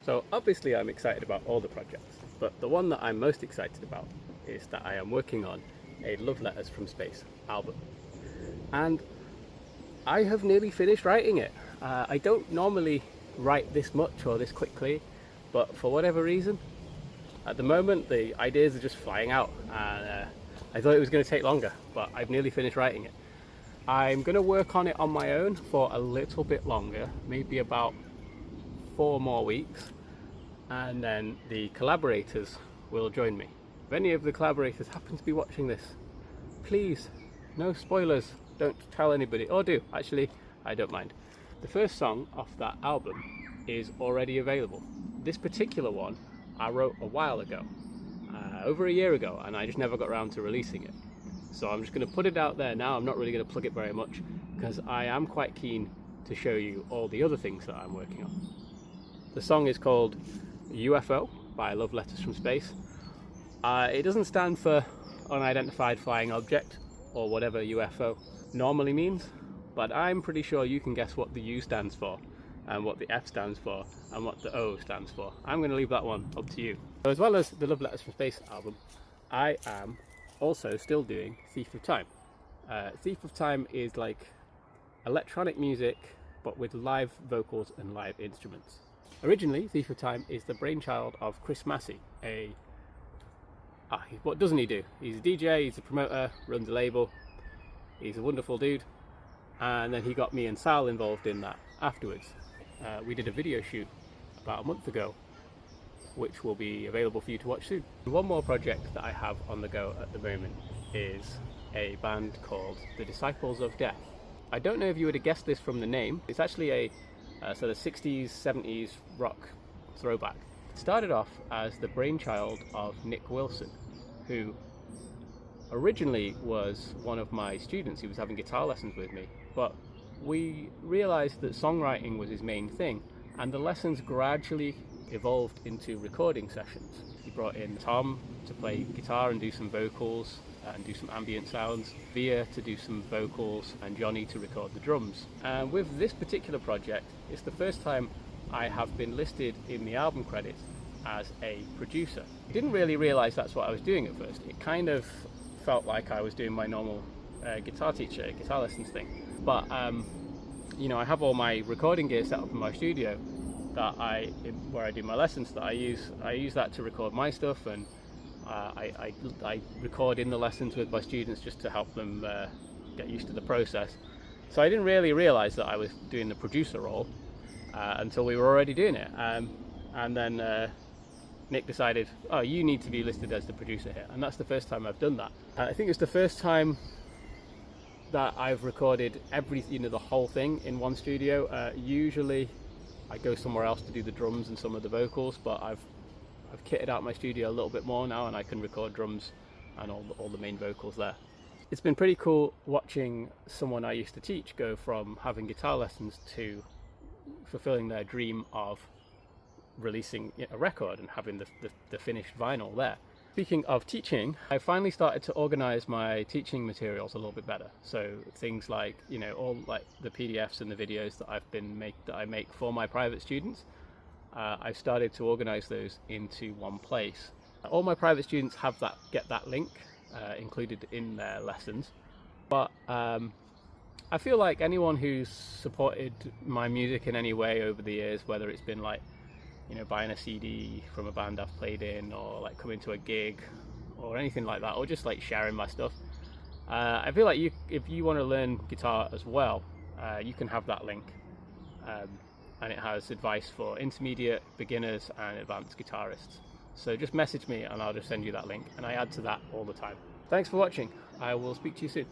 So obviously I'm excited about all the projects, but the one that I'm most excited about is that I am working on a Love Letters from Space album. And I have nearly finished writing it. I don't normally write this much or this quickly, but for whatever reason, at the moment the ideas are just flying out, and I thought it was going to take longer, but I've nearly finished writing it. I'm going to work on it on my own for a little bit longer, maybe about 4 more weeks, and then the collaborators will join me. If any of the collaborators happen to be watching this, please, no spoilers, don't tell anybody, or do, actually, I don't mind. The first song off that album is already available. This particular one I wrote a while ago, over a year ago, and I just never got around to releasing it. So I'm just going to put it out there now. I'm not really going to plug it very much because I am quite keen to show you all the other things that I'm working on. The song is called UFO by Love Letters from Space. It doesn't stand for Unidentified Flying Object or whatever UFO normally means, but I'm pretty sure you can guess what the U stands for and what the F stands for and what the O stands for. I'm going to leave that one up to you. So as well as the Love Letters from Space album, I am also still doing Thief of Time. Thief of Time is like electronic music but with live vocals and live instruments. Originally, Thief of Time is the brainchild of Chris Massey, what doesn't he do? He's a DJ, he's a promoter, runs a label, he's a wonderful dude, and then he got me and Sal involved in that afterwards. We did a video shoot about a month ago, which will be available for you to watch soon. One more project that I have on the go at the moment is a band called The Disciples of Death. I don't know if you would have guessed this from the name. It's actually a sort of 60s, 70s rock throwback. It started off as the brainchild of Nick Wilson, who originally was one of my students. He was having guitar lessons with me, but we realized that songwriting was his main thing, and the lessons gradually evolved into recording sessions. He brought in Tom to play guitar and do some vocals and do some ambient sounds, Via to do some vocals, and Johnny to record the drums. And with this particular project, it's the first time I have been listed in the album credits as a producer. I didn't really realize that's what I was doing at first. It kind of felt like I was doing my normal guitar lessons thing. But you know, I have all my recording gear set up in my studio where I do my lessons, that I use that to record my stuff, and I record in the lessons with my students just to help them get used to the process. So I didn't really realize that I was doing the producer role until we were already doing it, and then Nick decided, oh, you need to be listed as the producer here, and that's the first time I've done that. I think it's the first time that I've recorded the whole thing in one studio. Usually I go somewhere else to do the drums and some of the vocals, but I've kitted out my studio a little bit more now, and I can record drums and all the main vocals there. It's been pretty cool watching someone I used to teach go from having guitar lessons to fulfilling their dream of releasing a record and having the finished vinyl there. Speaking of teaching, I finally started to organize my teaching materials a little bit better. So things like, all like the PDFs and the videos that I make for my private students, I've started to organize those into one place. All my private students get that link included in their lessons, but I feel like anyone who's supported my music in any way over the years, whether it's been like buying a CD from a band I've played in, or like coming to a gig or anything like that, or just like sharing my stuff, I feel like if you want to learn guitar as well, you can have that link, and it has advice for intermediate, beginners and advanced guitarists. So just message me and I'll just send you that link, and I add to that all the time. Thanks for watching. I will speak to you soon.